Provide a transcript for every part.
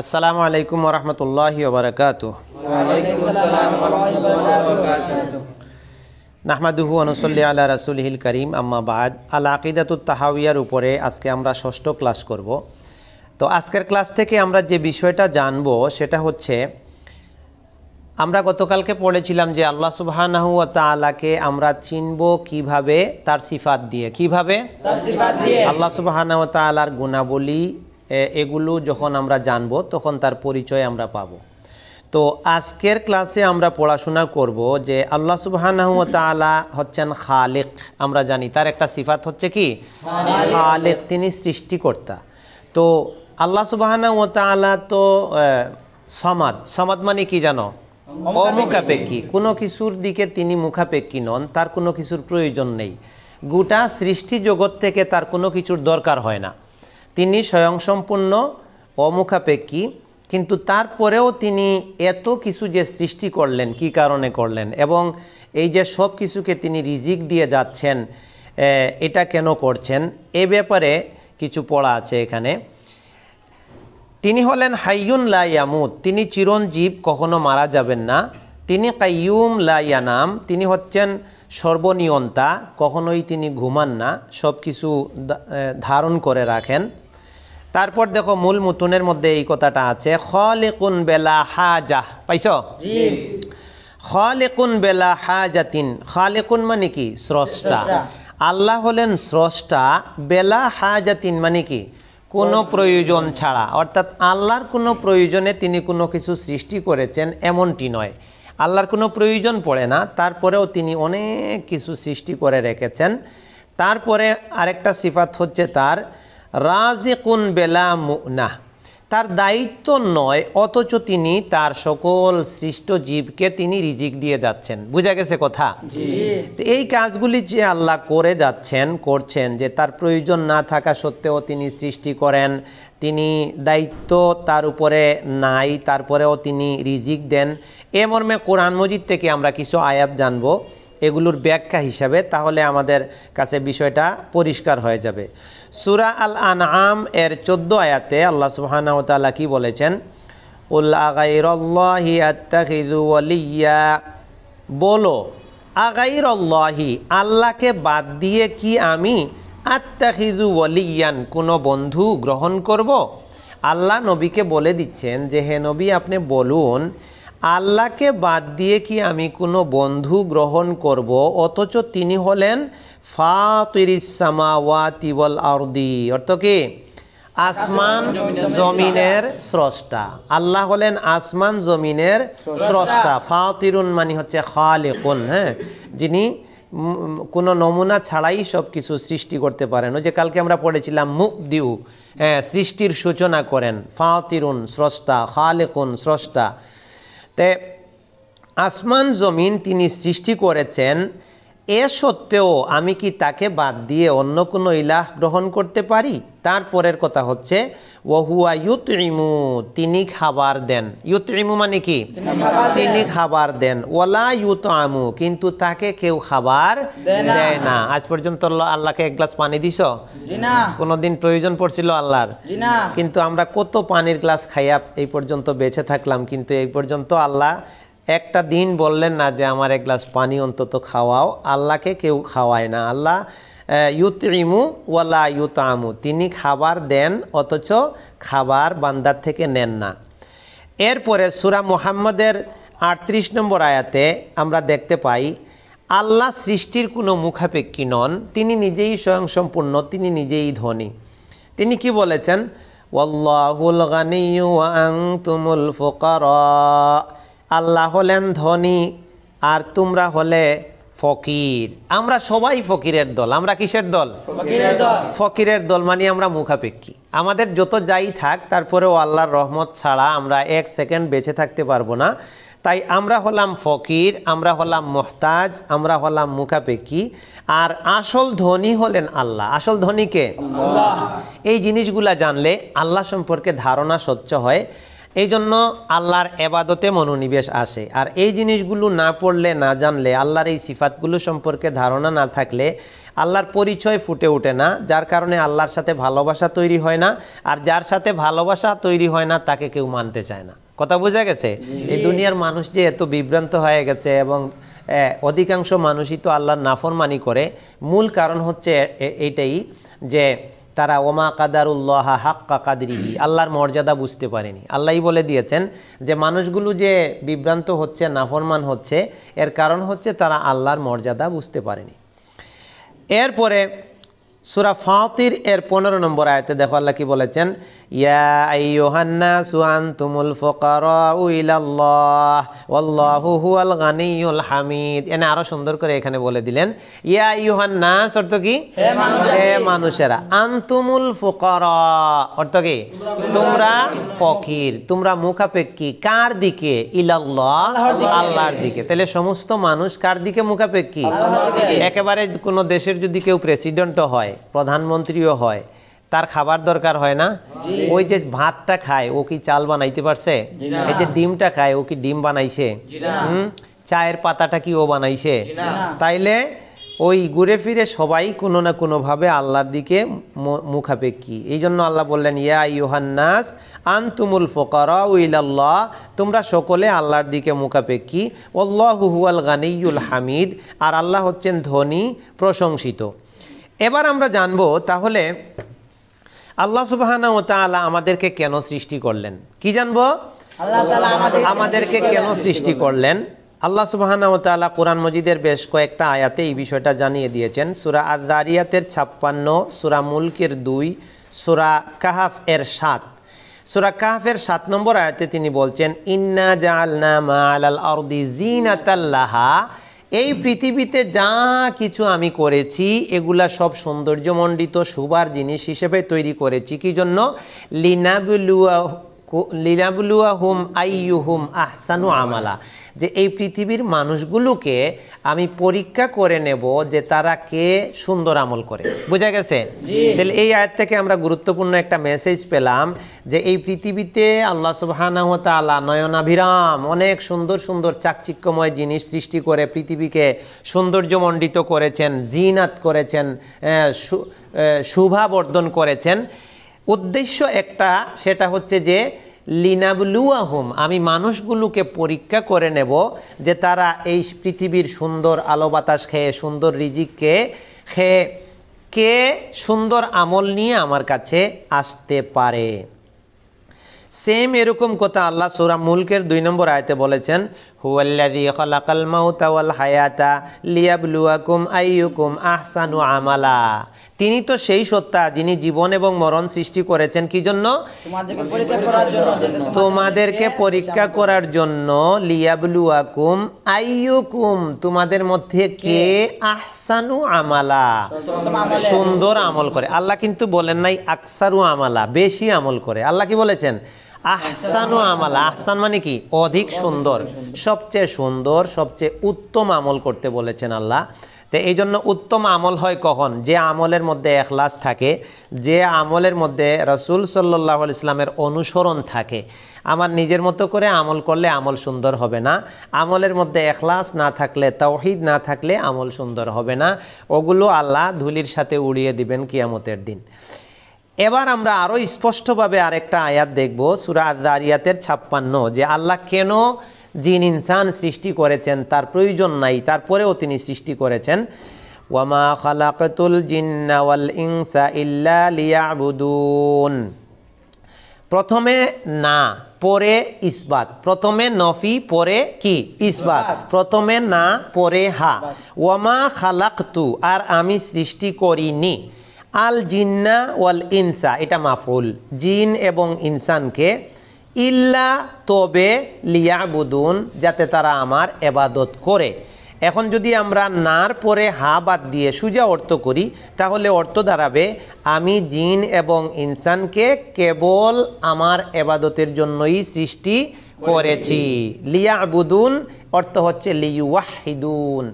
আসসালামু আলাইকুম ওয়া রাহমাতুল্লাহি ওয়া বারাকাতুহু। ওয়া আলাইকুম আসসালাম ওয়া রাহমাতুল্লাহি ওয়া বারাকাতুহু। নাহমাদুহু ওয়া নুসাল্লি আলা রাসূলিহিল কারীম, আম্মা বা'দ। আল আকিদাতুত তাহাওয়িয়ার উপরে আজকে আমরা ষষ্ঠ ক্লাস করব। তো আজকের ক্লাস থেকে আমরা যে বিষয়টা জানব সেটা হচ্ছে, আমরা গতকালকে পড়েছিলাম যে আল্লাহ সুবহানাহু ওয়া তাআলাকে আমরা চিনব কিভাবে, তার সিফাত দিয়ে। কিভাবে? তার সিফাত দিয়ে। আল্লাহ সুবহানাহু ওয়া তাআলার গুণাবলী এগুলো যখন আমরা জানব তখন তার পরিচয় আমরা পাব। তো আজকের ক্লাসে আমরা পড়াশোনা করব যে আল্লাহ সুবহানাহু ওয়া তাআলা হচ্ছেন খালিক। আমরা জানি তার একটা সিফাত হচ্ছে কি? খালিক, তিনি সৃষ্টিকর্তা। তো আল্লাহ সুবহানাহু ওয়া তাআলা তো সমাদ। সমাদ মানে কি জানো? অমুখাপেক্ষী। কোনো কিছুর দিকে তিনি মুখাপেক্ষী নন, তার কোনো কিছুর প্রয়োজন নেই। গোটা সৃষ্টি জগৎ থেকে তার কোনো কিছুর দরকার হয় না। তিনি স্বয়ংসম্পূর্ণ, অমুখাপেক্ষী, কিন্তু তারপরেও তিনি এত কিছু যে সৃষ্টি করলেন, কি কারণে করলেন, এবং এই যে সব কিছুকে তিনি রিজিক দিয়ে যাচ্ছেন, এটা কেন করছেন, এ ব্যাপারে কিছু পড়া আছে এখানে। তিনি হলেন হাইয়ুন লা ইয়ামুত, তিনি চিরঞ্জীব, কখনো মারা যাবেন না। তিনি কাইয়ুম লা ইয়ানাম, তিনি হচ্ছেন সর্বনিয়ন্তা, কখনোই তিনি ঘুমান না, সব কিছু ধারণ করে রাখেন। তারপর দেখো মূল মুতুনের মধ্যে এই কথাটা আছে, খালিকুন বেলা হাজাহ। পাইছো? জি। খালিকুন বেলা হাজাতিন। খালিকুন মানে কি? স্রষ্টা। আল্লাহ হলেন স্রষ্টা। বেলা হাজাতিন মানে কি? কোনো প্রয়োজন ছাড়া। অর্থাৎ আল্লাহর কোনো প্রয়োজনে তিনি কোনো কিছু সৃষ্টি করেছেন এমনটি নয়। আল্লাহর কোনো প্রয়োজন পড়ে না, তারপরেও তিনি অনেক কিছু সৃষ্টি করে রেখেছেন। তারপরে আরেকটা সিফাত হচ্ছে তার রাজিকুন বেলা মুনা, তার দায়িত্ব নয় অথচ তিনি তার সকল সৃষ্ট জীবকে তিনি রিজিক দিয়ে যাচ্ছেন। বুঝা গেছে কথা? এই কাজগুলি যে আল্লাহ করে যাচ্ছেন, করছেন, যে তার প্রয়োজন না থাকা সত্ত্বেও তিনি সৃষ্টি করেন, তিনি দায়িত্ব তার উপরে নাই, তারপরেও তিনি রিজিক দেন। এ মর্মে কোরআন মজিদ থেকে আমরা কিছু আয়াত জানবো এগুলোর ব্যাখ্যা হিসাবে, তাহলে আমাদের কাছে বিষয়টা পরিষ্কার হয়ে যাবে। সূরা আল আনআম এর 14 আয়াতে আল্লাহ সুবহানাহু ওয়া তাআলা কি বলেছেন? কুল আগাইরাল্লাহি আত্তাখিযু ওয়ালিয়্যা, বলো আগাইরাল্লাহি, আল্লাহকে বাদ দিয়ে কি আমি আত্তাখিযু ওয়ালিয়ান, কোনো বন্ধু গ্রহণ করব? আল্লাহ নবীকে বলে দিচ্ছেন যে হে নবী, আপনি বলুন আল্লাহকে বাদ দিয়ে কি আমি কোনো বন্ধু গ্রহণ করব, অথচ তিনি হলেন ফাতিরিস সামাওয়াতি ওয়াল আরদি, অর্থ কি? আসমান জমিনের স্রষ্টা। আল্লাহ হলেন আসমান জমিনের স্রষ্টা। ফাতিরুন মানে হচ্ছে খালিকুন, হ্যাঁ, যিনি কোনো নমুনা ছাড়াই সব কিছু সৃষ্টি করতে পারেন। ওই যে কালকে আমরা পড়েছিলাম মুবদিউ, হ্যাঁ, সৃষ্টির সূচনা করেন। ফাতিরুন স্রষ্টা, খালিকুন স্রষ্টা। তে আসমান জমিন তিনি সৃষ্টি করেছেন, এ সত্ত্বেও আমি কি তাকে বাদ দিয়ে অন্য কোনো ইলাহ গ্রহণ করতে পারি? তারপরের কথা হচ্ছে ওয়াহুয়া ইউতইমু, তিনি খাবার দেন। ইউতইমু মানে কি? তিনি খাবার দেন। ওয়ালা ইউতআমু, কিন্তু তাকে কেউ খাবার দেয় না। আজ পর্যন্ত আল্লাহকে এক গ্লাস পানি দিছো? জি না। কোনোদিন প্রয়োজন পড়ছিল আল্লাহর? জি না। কিন্তু আমরা কত পানির গ্লাস খাইয়া এই পর্যন্ত বেঁচে থাকলাম, কিন্তু এই পর্যন্ত আল্লাহ একটা দিন বললেন না যে আমার এক গ্লাস পানি অন্তত খাওয়াও। আল্লাহকে কেউ খাওয়ায় না। আল্লাহ ইউতইমু ওয়ালা ইউতআমু, তিনি খাবার দেন অথচ খাবার বান্দার থেকে নেন না। এরপরে সূরা মুহাম্মদের 38 নম্বর আয়াতে আমরা দেখতে পাই আল্লাহ সৃষ্টির কোনো মুখাপেক্ষী নন, তিনি নিজেই স্বয়ংসম্পূর্ণ, তিনি নিজেই ধনী। তিনি কি বলেছেন? ওয়াল্লাহুল গানিয়্যু ওয়া আনতুমুল ফুকারা, আল্লাহ হলেন ধনী আর তোমরা হলে ফকির। আমরা সবাই ফকিরের দল। আমরা কিসের দল? ফকিরের দল। ফকিরের দল মানে আমরা মুখাপেক্ষী। আমাদের যত যাই থাক তারপরেও আল্লাহর রহমত ছাড়া আমরা এক সেকেন্ড বেঁচে থাকতে পারবো না। তাই আমরা হলাম ফকির, আমরা হলাম মুহতাজ, আমরা হলাম মুখাপেক্ষী। আর আসল ধনী হলেন আল্লাহ। আসল ধনী কে? আল্লাহ। এই জিনিসগুলা জানলে আল্লাহ সম্পর্কে ধারণা স্বচ্ছ হয়। এই জন্য আল্লাহর এবাদতে মনোনিবেশ আসে। আর এই জিনিসগুলো না পড়লে, না জানলে, আল্লাহর এই সিফাতগুলো সম্পর্কে ধারণা না থাকলে আল্লাহর পরিচয় ফুটে ওঠে না, যার কারণে আল্লাহর সাথে ভালোবাসা তৈরি হয় না। আর যার সাথে ভালোবাসা তৈরি হয় না তাকে কেউ মানতে চায় না। কথা বোঝা গেছে? এই দুনিয়ার মানুষ যে এত বিভ্রান্ত হয়ে গেছে এবং অধিকাংশ মানুষই তো আল্লাহর নাফরমানি করে, মূল কারণ হচ্ছে এইটাই যে তারা ওমা কাদারুল্লাহ হাক্কা কাদরিহি, আল্লাহর মর্যাদা বুঝতে পারেনি। আল্লাহই বলে দিয়েছেন যে মানুষগুলো যে বিভ্রান্ত হচ্ছে, নাফরমান হচ্ছে, এর কারণ হচ্ছে তারা আল্লাহর মর্যাদা বুঝতে পারেনি। এরপরে সূরা ফাতির এর 15 নম্বর আয়াতে দেখো আল্লাহ কি বলেছেন, ইয়া আইয়ুহান নাসু আনতুমুল ফুকারাউ ইলাল্লাহ ওয়াল্লাহু হুয়াল গানিয়ুল হামিদ। এনে আরো সুন্দর করে এখানে বলে দিলেন, ইয়া আইয়ুহান নাস অর্থ কি? হে মানুষেরা, আনতুমুল ফুকারা অর্থ কি? তোমরা ফকির, তোমরা মুখাপেক্ষী কার দিকে? ইলাল্লাহ, আল্লাহর দিকে। তাহলে সমস্ত মানুষ কার দিকে মুখাপেক্ষী? একেবারে কোন দেশের যদি কেউ প্রেসিডেন্টও হয়, প্রধানমন্ত্রীও হয়, তার খাবার দরকার হয় না? ওই যে ভাতটা খায় ও কি চাল বানাইতে পারছে? এই যে ডিমটা খায় ও কি ডিম বানাইছে? চায়ের পাতাটা কি ও বানাইছে? তাইলে ওই ঘুরে ফিরে সবাই কোনো না কোনো ভাবে আল্লাহর দিকে মুখাপেক্ষী। এই জন্য আল্লাহ বললেন, ইয়া আইয়ুহান নাস আনতুমুল ফুকারাউ ইলাল্লাহ, তোমরা সকলে আল্লাহর দিকে মুখাপেক্ষী। আল্লাহু হুয়াল গানিয়ুল হামিদ, আর আল্লাহ হচ্ছেন ধনী প্রশংসিত। এবার আমরা জানবো তাহলে আল্লাহ সুবহানাহু ওয়া তাআলা আমাদেরকে কেন সৃষ্টি করলেন। কি জানবো? আমাদেরকে কেন সৃষ্টি করলেন। আল্লাহ সুবহানাহু ওয়া তাআলা কোরআন মজিদের বেশ কয়েকটা আয়াতে এই বিষয়টা জানিয়ে দিয়েছেন। সূরা আয-যারিয়াতের 56, সূরা মুলকের 2, সূরা কাহাফ এর 7। সূরা কাহাফের 7 নম্বর আয়াতে তিনি বলছেন, ইন্না জাআলনা মা'আল আরদি জিনাতাল লাহা, এই পৃথিবীতে যা কিছু আমি করেছি এগুলা সব সৌন্দর্যমণ্ডিত শোভার জিনিস হিসেবে তৈরি করেছি। কি জন্য? লিনাবলুয়াহুম আইয়ুহুম আহসানু আমালা, যে এই পৃথিবীর মানুষগুলোকে আমি পরীক্ষা করে নেব যে তারা কে সুন্দর আমল করে। বোঝা গেছে? তাহলে এই আয়াত থেকে আমরা গুরুত্বপূর্ণ একটা মেসেজ পেলাম যে এই পৃথিবীতে আল্লাহ সুবহানাহু ওয়া তাআলা নয়নাভিরাম অনেক সুন্দর সুন্দর চাকচিক্যময় জিনিস সৃষ্টি করে পৃথিবীকে সৌন্দর্যমণ্ডিত করেছেন, জিনাত করেছেন, শোভাবর্ধন করেছেন। উদ্দেশ্য একটা, সেটা হচ্ছে যে লিনাবলুয়াহুম, আমি মানুষগুলোকে পরীক্ষা করে নেব যে তারা এই পৃথিবীর সুন্দর আলো বাতাস খেয়ে, সুন্দর রিজিককে খেয়ে কে সুন্দর আমল নিয়ে আমার কাছে আসতে পারে। সেম এরকম কথা আল্লাহ সূরা মুলকের 2 নম্বর আয়াতে বলেছেন, হুয়াল্লাযী খালাকাল মাউতা ওয়াল হায়াতা লিয়াবলুয়াকুম আইয়ুকুম আহসানু আমালা, তিনি তো সেই সত্তা যিনি জীবন এবং মরণ সৃষ্টি করেছেন কি জন্য? তোমাদেরকে পরীক্ষা করার জন্য। লিয়াবলুয়াকুম আইয়ুকুম, তোমাদের মধ্যে কে আহসানু আমালা, সুন্দর আমল করে। আল্লাহ কিন্তু বলেন নাই আকসারু আমালা, বেশি আমল করে। আল্লাহ কি বলেছেন? আহসানু আমালা। আহসান মানে কি? অধিক সুন্দর, সবচেয়ে সুন্দর, সবচেয়ে উত্তম আমল করতে বলেছেন আল্লাহ। তো এই জন্য উত্তম আমল হয় কখন? যে আমলের মধ্যে ইখলাস থাকে, যে আমলের মধ্যে রাসূল সাল্লাল্লাহু আলাইহি ওয়াসাল্লামের অনুসরণ থাকে। আমার নিজের মতো করে আমল করলে আমল সুন্দর হবে না। আমলের মধ্যে ইখলাস না থাকলে, তাওহীদ না থাকলে আমল সুন্দর হবে না। ওগুলো আল্লাহ ধুলির সাথে উড়িয়ে দিবেন কিয়ামতের দিন। এবার আমরা আরো স্পষ্টভাবে আরেকটা আয়াত দেখব, সূরা আয-যারিয়াতের 56, যে আল্লাহ কেন জিন ইনসান সৃষ্টি করেছেন, তার প্রয়োজন নাই, তারপরেও তিনি সৃষ্টি করেছেন। ওয়ামা খালাকাতুল জিন্না ওয়াল ইনসা ইল্লা লিয়াবুদুন। প্রথমে না, পরে ইসবাত। প্রথমে নফি, পরে কি? ইসবাত। প্রথমে না, পরে হা। ওয়ামা খালাকতু, আর আমি সৃষ্টি করিনি, আল জিন্না ওয়াল ইনসা, এটা মাফউল, জিন এবং ইনসানকে, ইল্লা তবে, লিয়াবুদুন, যাতে তারা আমার ইবাদত করে। এখন যদি আমরা নার পরে হা বাদ দিয়ে সোজা অর্থ করি, তাহলে অর্থ দাঁড়াবে আমি জিন এবং ইনসানকে কেবল আমার ইবাদতের জন্যই সৃষ্টি করেছি। লিয়াবুদুন অর্থ হচ্ছে লিওয়াহিদুন,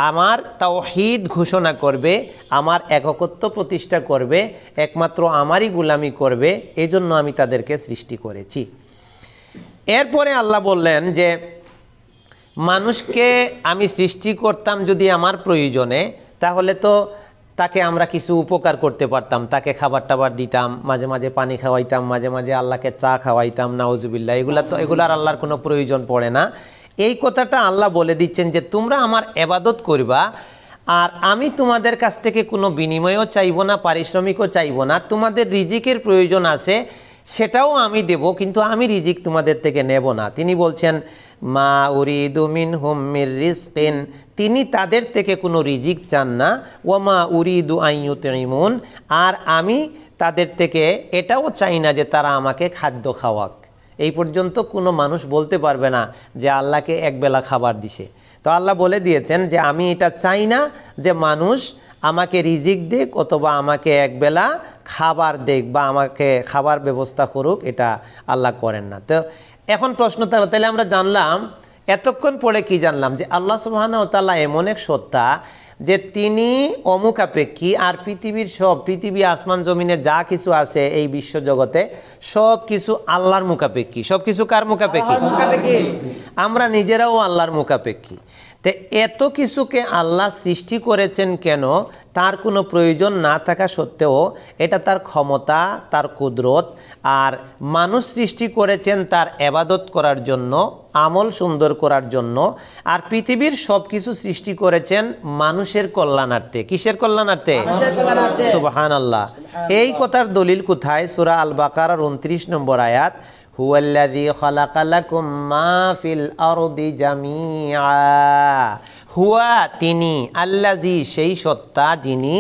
আমার তাওহীদ ঘোষণা করবে, আমার একত্ব প্রতিষ্ঠা করবে, একমাত্র আমারই গোলামি করবে, এজন্য আমি তাদেরকে সৃষ্টি করেছি। এরপরে আল্লাহ বললেন যে মানুষকে আমি সৃষ্টি করতাম যদি আমার প্রয়োজনে, তাহলে তো তাকে আমরা কিছু উপকার করতে পারতাম, তাকে খাবার টাবার দিতাম, মাঝে মাঝে পানি খাওয়াইতাম, মাঝে মাঝে আল্লাহকে চা খাওয়াইতাম, নাউজুবিল্লাহ, এগুলার আল্লাহর কোনো প্রয়োজন পড়ে না। এই কথাটা আল্লাহ বলে দিচ্ছেন যে তোমরা আমার ইবাদত করবা, আর আমি তোমাদের কাছ থেকে কোনো বিনিময়ও চাইবো না, পারিশ্রমিকও চাইবো না। তোমাদের রিজিকের প্রয়োজন আছে, সেটাও আমি দেব, কিন্তু আমি রিজিক তোমাদের থেকে নেব না। তিনি বলছেন মা উরিদু মিনহুম মির রিজকিন, তিনি তাদের থেকে কোনো রিজিক চান না। ওয়া মা উরিদু আন ইউতঈমুন, আর আমি তাদের থেকে এটাও চাই না যে তারা আমাকে খাদ্য খাওয়াক। এই পর্যন্ত কোনো মানুষ বলতে পারবে না যে আল্লাহকে একবেলা খাবার দিছে। তো আল্লাহ বলে দিয়েছেন যে আমি এটা চাই না যে মানুষ আমাকে রিজিক দেখ অথবা আমাকে একবেলা খাবার দেখ বা আমাকে খাবার ব্যবস্থা করুক, এটা আল্লাহ করেন না। তো এখন প্রশ্ন তাহলে আমরা জানলাম, এতক্ষণ পরে কি জানলাম, যে আল্লাহ সুবহানাহু ওয়া তাআলা এমন এক সত্তা যে তিনি অমুখাপেক্ষী, আর পৃথিবী আসমান জমিনে যা কিছু আছে এই বিশ্ব জগতে সব কিছু আল্লাহর মুখাপেক্ষী। সব কিছু কার মুখাপেক্ষী? আমরা নিজেরাও আল্লাহর মুখাপেক্ষী। তো এত কিছুকে আল্লাহ সৃষ্টি করেছেন কেন? তার কোনো প্রয়োজন না থাকা সত্ত্বেও এটা তার ক্ষমতা, তার কুদরত। আর মানুষ সৃষ্টি করেছেন তার ইবাদত করার জন্য, আমল সুন্দর করার জন্য। আর পৃথিবীর সব কিছু সৃষ্টি করেছেন মানুষের কল্যাণার্থে। কিসের কল্যাণার্থে? সুবহানাল্লাহ। এই কথার দলিল কোথায়? সূরা আল বাকারার 29 নম্বর আয়াত, হুয়াল্লাযী খালাকা লাকুম মা ফিল আরদি জামিআ। হুয়া তিনি, আল্লাযী সেই সত্তা যিনি,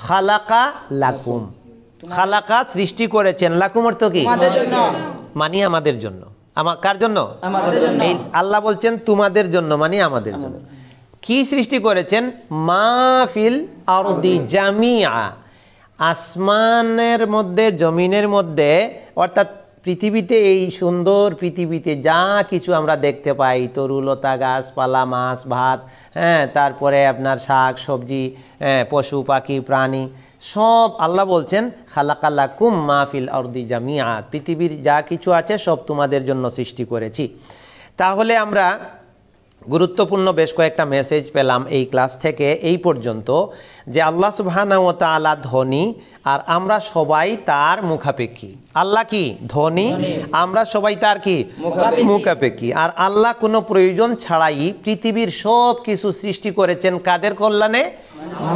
খালাকা লাকুম, খালাকা সৃষ্টি করেছেন, লাকুম অর্থ কি? মানে আমাদের জন্য। কার জন্য? এই আল্লাহ বলছেন তোমাদের জন্য, মানে আমাদের জন্য। কি সৃষ্টি করেছেন? মা ফিল আরদি জামিআ, আসমানের মধ্যে, জমিনের মধ্যে, অর্থাৎ পৃথিবীতে, এই সুন্দর পৃথিবীতে যা কিছু আমরা দেখতে পাই, তরুলতা, গাছপালা, মাছ ভাত, তারপরে আপনার শাক সবজি, পশু পাখি প্রাণী, সব আল্লাহ বলছেন খালাকাল্লাকুম মা ফিল আরদি জামিআ, পৃথিবীর যা কিছু আছে সব তোমাদের জন্য সৃষ্টি করেছি। তাহলে আমরা গুরুত্বপূর্ণ বেশ কয়েকটা মেসেজ পেলাম এই ক্লাস থেকে এই পর্যন্ত, যে আল্লাহ সুবহানাহু ওয়া তাআলা ধনী, আর আমরা সবাই তার মুখাপেক্ষী। আল্লাহ কি? ধনী, আমরা সবাই তার কি? মুখাপেক্ষী। আর আল্লাহ কোনো প্রয়োজন ছাড়াই পৃথিবীর সব কিছু সৃষ্টি করেছেন কাদের কল্যাণে?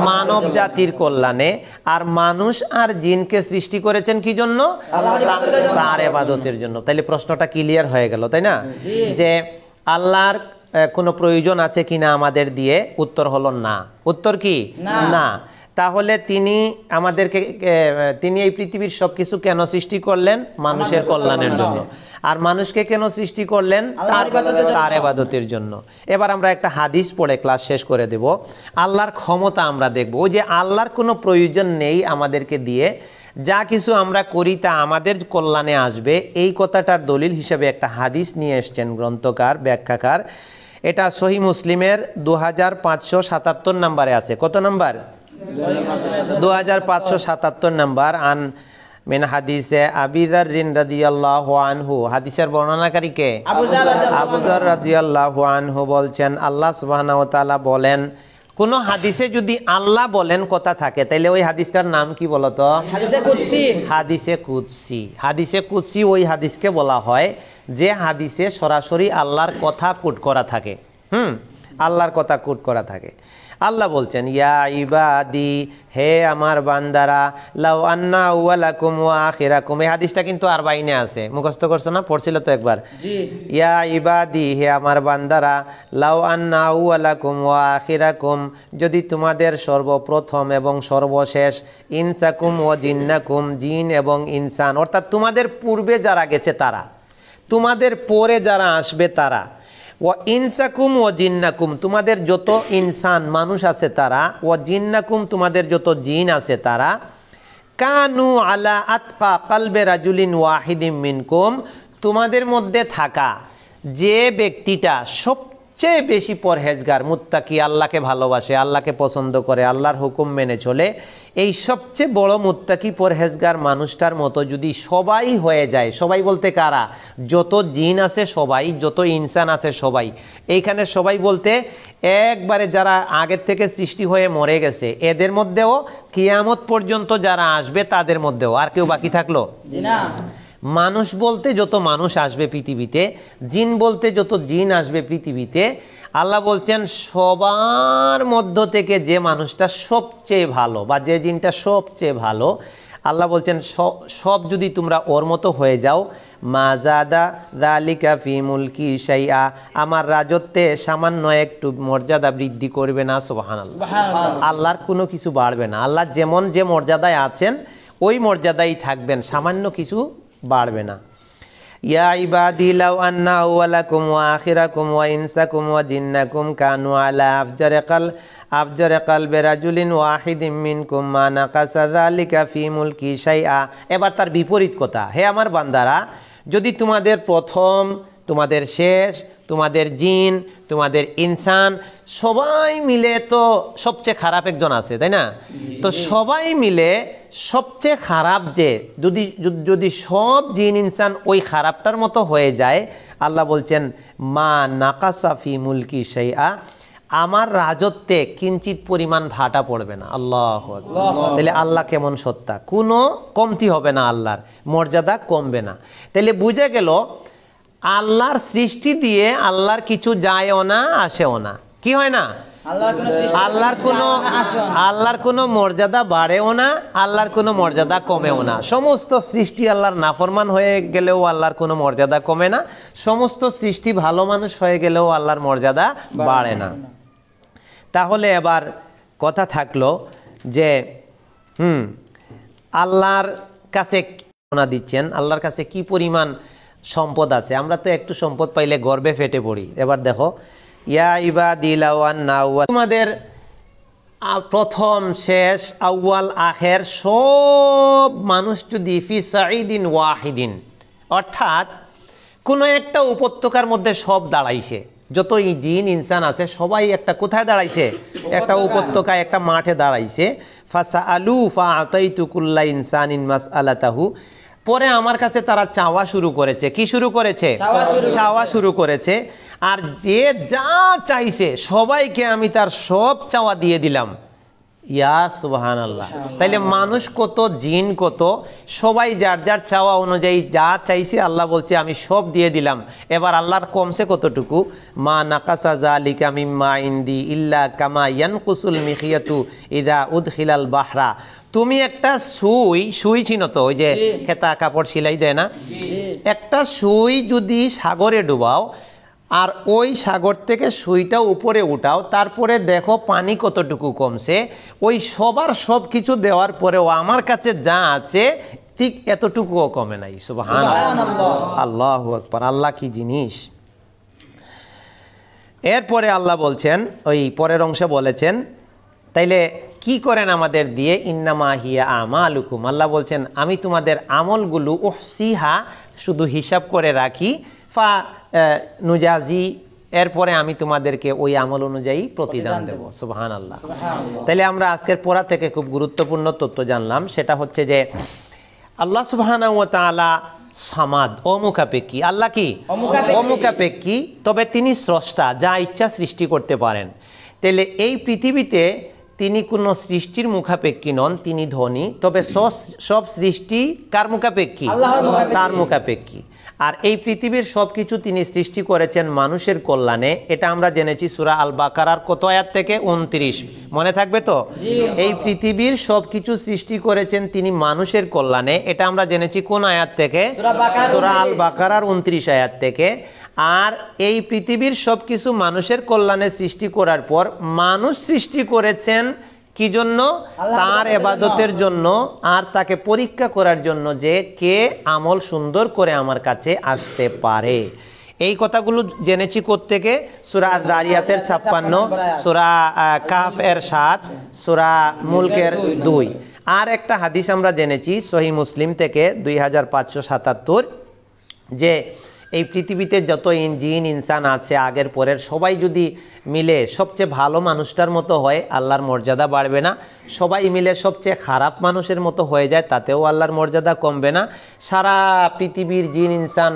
মানব জাতির কল্যাণে। আর মানুষ আর জিনকে সৃষ্টি করেছেন কি জন্য? তার ইবাদতের জন্য। তাইলে প্রশ্নটা ক্লিয়ার হয়ে গেল, তাই না? যে আল্লাহর কোনো প্রয়োজন আছে কিনা আমাদের দিয়ে? উত্তর হলো না। উত্তর কি? না। তাহলে তিনি আমাদেরকে, তিনি এই পৃথিবীর সবকিছু কেন সৃষ্টি করলেন? মানুষের কল্যাণের জন্য। আর মানুষকে কেন সৃষ্টি করলেন? তার ইবাদতের জন্য। এবার আমরা একটা হাদিস পড়ে ক্লাস শেষ করে দেব। আল্লাহর ক্ষমতা আমরা দেখব। ওই যে আল্লাহর কোনো প্রয়োজন নেই আমাদেরকে দিয়ে, যা কিছু আমরা করি তা আমাদের কল্যাণে আসবে, এই কথাটার দলিল হিসেবে একটা হাদিস নিয়ে এসছেন গ্রন্থকার, ব্যাখ্যাকার। এটা সহিহ মুসলিমের 2577 নম্বরে আছে। কত নম্বর? 2577 নম্বর। আন মিন হাদিসে আবি যার রাদিয়াল্লাহু আনহু, হাদিসের বর্ণনাকারী কে? আবু যার রাদিয়াল্লাহু আনহু বলছেন, আল্লাহ সুবহানাহু ওয়া তাআলা বলেন, কোন হাদিসে যদি আল্লাহ বলেন কথা থাকে, তাইলে ওই হাদিসটার নাম কি বলতো? হাদিসে কুদসি। হাদিসে কুদসি। হাদিসে কুদসি ওই হাদিসকে বলা হয় যে হাদিসে সরাসরি আল্লাহর কথা কোট করা থাকে। আল্লাহর কথা কোট করা থাকে। আল্লাহ বলছেন, ইয়া ইবাদি, হে আমার বান্দারা, লাউ আন্না আউওয়ালাকুম ওয়া আখিরাকুম। এই হাদিসটা কিন্তু আরবাইনে আছে, মুখস্থ করছো না? পড়ছিল তো একবার। জি। ইয়া ইবাদি, হে আমার বান্দারা, লাউ আন্না আউওয়ালাকুম ওয়া আখিরাকুম, যদি তোমাদের সর্বপ্রথম এবং সর্বশেষ, ইনসাকুম ওয়া জিন্নাকুম, জিন এবং ইনসান, অর্থাৎ তোমাদের পূর্বে যারা গেছে তারা, তোমাদের পরে যারা আসবে তারা, ওয়া ইনসাকুম ওয়া জিন্নাকুম, তোমাদের যত ইনসান মানুষ আছে তারা, ওয়া জিন্নাকুম, তোমাদের যত জিন আছে তারা, কানু আলা আতকা কালবে রাজুলিন ওয়াহিদিম মিনকুম, তোমাদের মধ্যে থাকা যে ব্যক্তিটা সবচেয়ে বেশি পরহেজগার, মুত্তাকি, আল্লাহকে ভালোবাসে, আল্লাহকে পছন্দ করে, আল্লাহর হুকুম মেনে চলে, এই সবচেয়ে বড় মুত্তাকি পরহেজগার মানুষটার মতো যদি সবাই হয়ে যায়, সবাই বলতে কারা? যত জিন আছে সবাই, যত ইনসান আছে সবাই। এইখানে সবাই বলতে একবারে যারা আগের থেকে সৃষ্টি হয়ে মরে গেছে এদের মধ্যেও, কিয়ামত পর্যন্ত যারা আসবে তাদের মধ্যেও, আর কেউ বাকি থাকলো? মানুষ বলতে যত মানুষ আসবে পৃথিবীতে, জিন বলতে যত জিন আসবে পৃথিবীতে, আল্লাহ বলছেন সবার মধ্য থেকে যে মানুষটা সবচেয়ে ভালো বা যে জিনটা সবচেয়ে ভালো, আল্লাহ বলছেন সব যদি তোমরা ওর মতো হয়ে যাও, মাজাদা যালিকা ফি মুলকি শাইআ, আমার রাজত্বে সামান্য একটু মর্যাদা বৃদ্ধি করবে না। সুবহানাল্লাহ। আল্লাহর কোনো কিছু বাড়বে না। আল্লাহ যেমন যে মর্যাদায় আছেন ওই মর্যাদায় থাকবেন, সামান্য কিছু বাড়বে না। ইয়া ইবাদি লাউ আন্না আউওয়ালাকুম ওয়া আখিরাকুম ওয়া ইনসাকুম ওয়া জিন্নাকুম কানু আলা আফজারি কলবি রাজুলিন ওয়াহিদিম মিনকুম মা নাকাসা যালিকা ফি মুলকি শাইআ। এবার তার বিপরীত কথা, হে আমার বান্দারা, যদি তোমাদের প্রথম, তোমাদের শেষ, তোমাদের জিন, তোমাদের ইনসান সবাই মিলে, তো সবচেয়ে খারাপ একজন আছে, তাই না? তো সবাই মিলে সবচেয়ে খারাপ যে, যদি সব জিন ইনসান ওই খারাপটার মতো হয়ে যায়, আল্লাহ বলছেন মা নাকাসা ফি মুলকি শাইআ, আমার রাজত্বে কিঞ্চিত পরিমাণ ভাটা পড়বে না। আল্লাহু আকবার। তাহলে আল্লাহ কেমন সত্তা, কোনো কমতি হবে না, আল্লাহর মর্যাদা কমবে না। তাহলে বুঝে গেল আল্লাহর সৃষ্টি দিয়ে আল্লাহর কিছু যায়ও না আসেও না। কি হয় না? আল্লাহর কোনো মর্যাদা বাড়েও না, আল্লাহর কোনো মর্যাদা কমেও না। সমস্ত সৃষ্টি আল্লাহর নাফরমান হয়ে গেলেও আল্লাহর কোনো মর্যাদা কমে না, সমস্ত সৃষ্টি ভালো মানুষ হয়ে গেলেও আল্লাহর মর্যাদা বাড়ে না। তাহলে এবার কথা থাকলো যে আল্লাহর কাছে দিচ্ছেন, আল্লাহর কাছে কি পরিমাণ সম্পদ আছে। আমরা তো একটু সম্পদ পাইলে গর্বে ফেটে পড়ি। এবার দেখো, ইয়া ইবাদি লাউ আন্না আউওয়াল, তোমাদের প্রথম শেষ আউয়াল আখের সব মানুষ যদি ফি সাঈদিন ওয়াহিদিন, অর্থাৎ কোনো একটা উপত্যকার মধ্যে সব দাঁড়াইছে, যত জিন ইনসান আছে সবাই একটা কোথায় দাঁড়াইছে? একটা উপত্যকায়, একটা মাঠে দাঁড়াইছে। ফাসাআলু ফাআতাইতু কুল্লা ইনসানিন মাসআলাতাহু, পরে আমার কাছে তারা চাওয়া শুরু করেছে। কি শুরু করেছে? চাওয়া শুরু করেছে। আর যে যা চাইছে সবাইকে আমি তার সব চাওয়া দিয়ে দিলাম। ইয়া সুবহানাল্লাহ। তাইলে মানুষ কত, জিন কত, সবাই যার যার চাওয়া অনুযায়ী যা চাইছে আল্লাহ বলছে আমি সব দিয়ে দিলাম। এবার আল্লাহর কমছে কতটুকু? মা নাকাসা যালিকা মিম্মা ইনদি ইল্লা কামা ইয়ানকুসুল মিখিয়াতু ইদা উদখিলাল বাহরা। তুমি একটা সুই ছিল তো, ওই যে খেতা কাপড় সেলাই দেয় না, একটা সুই যদি সাগরে ডুবাও আর ওই সাগর থেকে সুইটা উপরে উঠাও, তারপরে দেখো পানি কতটুকু কমছে। ওই সবার সব কিছু দেওয়ার পরেও আমার কাছে যা আছে ঠিক এতটুকুও কমে নাই। সুবহানাল্লাহ, আল্লাহু আকবার। আল্লাহ কি জিনিস! এরপরে আল্লাহ বলছেন, ওই পরের অংশে বলেছেন, তাইলে কি করেন আমাদের দিয়ে? ইন্নামা হিয়া আমালুকুম, আল্লাহ বলছেন আমি তোমাদের আমলগুলো উহসিহা, শুধু হিসাব করে রাখি, ফা নুজাজি, এরপরে আমি তোমাদেরকে ওই আমল অনুযায়ী প্রতিদান দেব। সুবহানাল্লাহ। তাইলে আমরা আজকের পড়া থেকে খুব গুরুত্বপূর্ণ তথ্য জানলাম, সেটা হচ্ছে যে আল্লাহ সুবহানাহু ওয়া তাআলা সামাদ, অমুখাপেক্ষী। আল্লাহ কি? অমুখাপেক্ষী, তবে তিনি স্রষ্টা, যা ইচ্ছা সৃষ্টি করতে পারেন। তাহলে এই পৃথিবীতে তিনি কোনো সৃষ্টির মুখাপেক্ষী নন, তিনি ধনী, তবে সব সৃষ্টি কার মুখাপেক্ষী? তার মুখাপেক্ষী। আর এই পৃথিবীর সবকিছু তিনি সৃষ্টি করেছেন মানুষের কল্যাণে। এটা আমরা জেনেছি সূরা আল বাকারার কত আয়াত থেকে? 29, মনে থাকবে তো? এই পৃথিবীর সবকিছু সৃষ্টি করেছেন তিনি মানুষের কল্যাণে, এটা আমরা জেনেছি কোন আয়াত থেকে? সূরা আল বাকারার 29 আয়াত থেকে। আর এই পৃথিবীর সবকিছু মানুষের কল্যাণে সৃষ্টি করার পর মানুষ সৃষ্টি করেছেন কি জন্য? তার ইবাদতের জন্য, আর তাকে পরীক্ষা করার জন্য যে কে আমল সুন্দর করে আমার কাছে আসতে পারে। এই কথাগুলো জেনেছি কোত্থেকে? সূরা আয-যারিয়াতের 56, সূরা কাহফ এর 7, সূরা মুলকের 2। আর একটা হাদিস আমরা জেনেছি সহিহ মুসলিম থেকে 2577, যে এই পৃথিবীতে যত জিন ইনসান আছে আগের পরের সবাই যদি মিলে সবচেয়ে ভালো মানুষটার মতো হয়, আল্লাহর মর্যাদা বাড়বে না। সবাই মিলে সবচেয়ে খারাপ মানুষের মতো হয়ে যায়, তাতেও আল্লাহর মর্যাদা কমবে না। সারা পৃথিবীর জিন ইনসান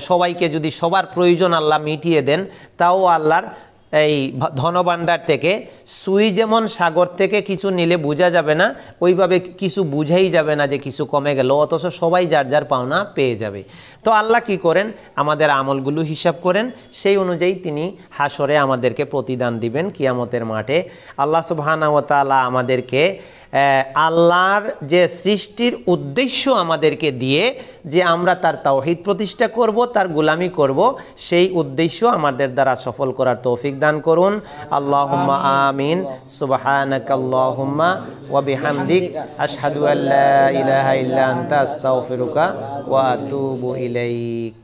সবাইকে যদি সবার প্রয়োজন আল্লাহ মিটিয়ে দেন, তাও আল্লাহর এই ধনভাণ্ডার থেকে সুই যেমন সাগর থেকে কিছু নিলে বোঝা যাবে না, ওইভাবে কিছু বুঝাই যাবে না যে কিছু কমে গেল, অথচ সবাই যার যার পাওনা পেয়ে যাবে। তো আল্লাহ কি করেন, আমাদের আমলগুলো হিসাব করেন, সেই অনুযায়ী তিনি হাসরে আমাদেরকে প্রতিদান দিবেন কিয়ামতের মাঠে। আল্লাহ সুবহানাহু ওয়া তাআলা আমাদেরকে আল্লাহর যে সৃষ্টির উদ্দেশ্য আমাদেরকে দিয়ে যে আমরা তার তাওহীদ প্রতিষ্ঠা করব, তার গোলামি করব, সেই উদ্দেশ্য আমাদের দ্বারা সফল করার তৌফিক দান করুন। আল্লাহুম্মা আমিন। সুবহানাকাল্লাহুম্মা ওয়া বিহামদিক আশহাদু আল্লা ইলাহা ইল্লা আনতা আস্তাগফিরুকা ওয়া আতুবু ইলাইক।